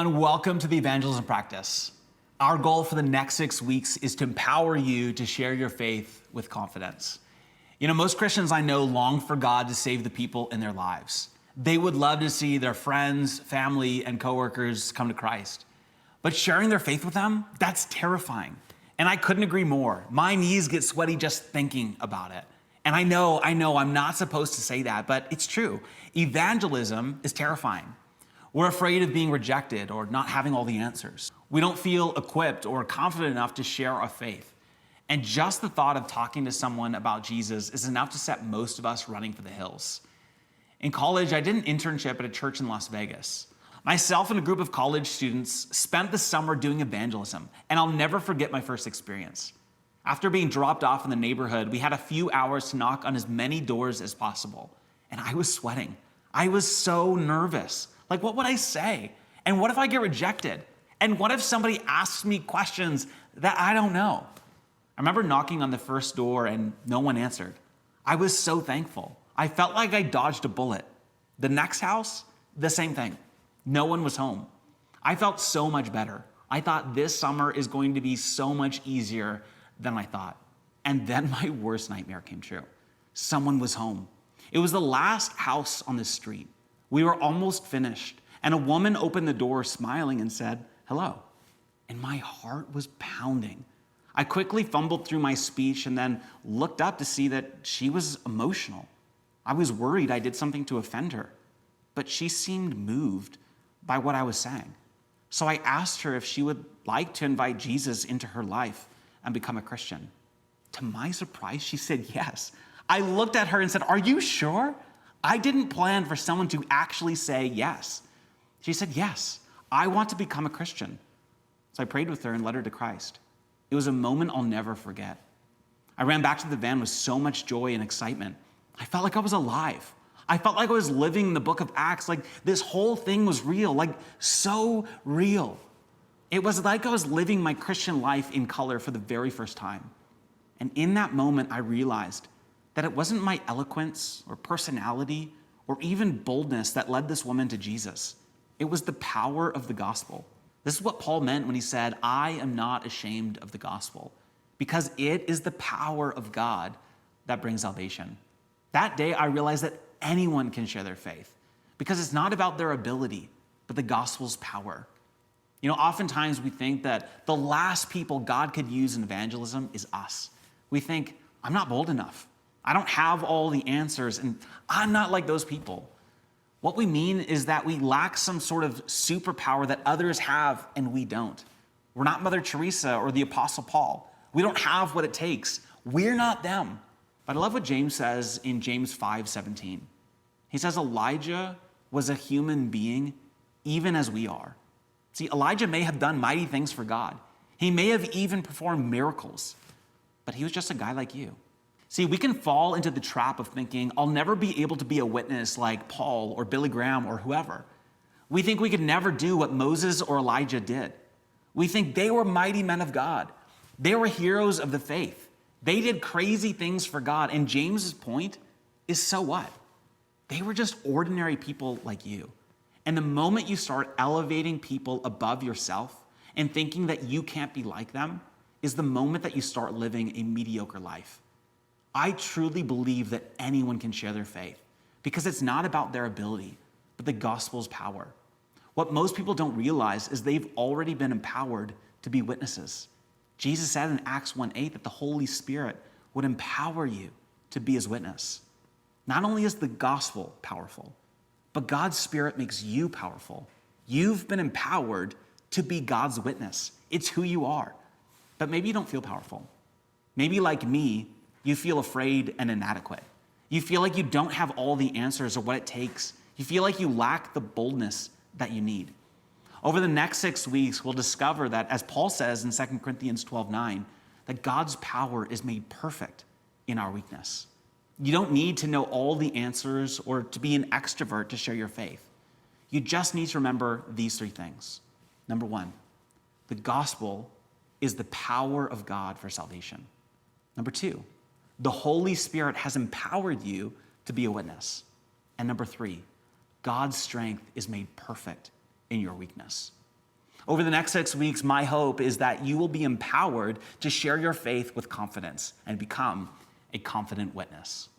everyone. Welcome to the Evangelism Practice. Our goal for the next 6 weeks is to empower you to share your faith with confidence. Most Christians I know long for God to save the people in their lives. They would love to see their friends, family, and coworkers come to Christ. But sharing their faith with them, that's terrifying. And I couldn't agree more. My knees get sweaty just thinking about it. And I know I'm not supposed to say that, but it's true. Evangelism is terrifying. We're afraid of being rejected or not having all the answers. We don't feel equipped or confident enough to share our faith. And just the thought of talking to someone about Jesus is enough to set most of us running for the hills. In college, I did an internship at a church in Las Vegas. Myself and a group of college students spent the summer doing evangelism, and I'll never forget my first experience. After being dropped off in the neighborhood, we had a few hours to knock on as many doors as possible. And I was sweating. I was so nervous. Like, what would I say? And what if I get rejected? And what if somebody asks me questions that I don't know? I remember knocking on the first door and no one answered. I was so thankful. I felt like I dodged a bullet. The next house, the same thing. No one was home. I felt so much better. I thought this summer is going to be so much easier than I thought. And then my worst nightmare came true. Someone was home. It was the last house on the street. We were almost finished, and a woman opened the door smiling and said, "Hello." And my heart was pounding. I quickly fumbled through my speech and then looked up to see that she was emotional. I was worried I did something to offend her, but she seemed moved by what I was saying. So I asked her if she would like to invite Jesus into her life and become a Christian. To my surprise, she said yes. I looked at her and said, "Are you sure?" I didn't plan for someone to actually say yes. She said, "Yes, I want to become a Christian." So I prayed with her and led her to Christ. It was a moment I'll never forget. I ran back to the van with so much joy and excitement. I felt like I was alive. I felt like I was living the book of Acts, like this whole thing was real, like so real. It was like I was living my Christian life in color for the very first time. And in that moment, I realized that it wasn't my eloquence or personality or even boldness that led this woman to Jesus. It was the power of the gospel. This is what Paul meant when he said, "I am not ashamed of the gospel," because it is the power of God that brings salvation. That day, I realized that anyone can share their faith because it's not about their ability, but the gospel's power. Oftentimes we think that the last people God could use in evangelism is us. We think, I'm not bold enough. I don't have all the answers, and I'm not like those people. What we mean is that we lack some sort of superpower that others have and we don't. We're not Mother Teresa or the Apostle Paul. We don't have what it takes. We're not them. But I love what James says in James 5:17. He says Elijah was a human being even as we are. See, Elijah may have done mighty things for God. He may have even performed miracles, but he was just a guy like you. See, we can fall into the trap of thinking, I'll never be able to be a witness like Paul or Billy Graham or whoever. We think we could never do what Moses or Elijah did. We think they were mighty men of God. They were heroes of the faith. They did crazy things for God. And James's point is, so what? They were just ordinary people like you. And the moment you start elevating people above yourself and thinking that you can't be like them is the moment that you start living a mediocre life. I truly believe that anyone can share their faith because it's not about their ability, but the gospel's power. What most people don't realize is they've already been empowered to be witnesses. Jesus said in Acts 1:8 that the Holy Spirit would empower you to be his witness. Not only is the gospel powerful, but God's Spirit makes you powerful. You've been empowered to be God's witness. It's who you are. But maybe you don't feel powerful. Maybe like me, you feel afraid and inadequate. You feel like you don't have all the answers or what it takes. You feel like you lack the boldness that you need. Over the next 6 weeks, we'll discover that, as Paul says in 2 Corinthians 12:9, that God's power is made perfect in our weakness. You don't need to know all the answers or to be an extrovert to share your faith. You just need to remember these 3 things. Number 1, the gospel is the power of God for salvation. Number 2, the Holy Spirit has empowered you to be a witness. And number 3, God's strength is made perfect in your weakness. Over the next 6 weeks, my hope is that you will be empowered to share your faith with confidence and become a confident witness.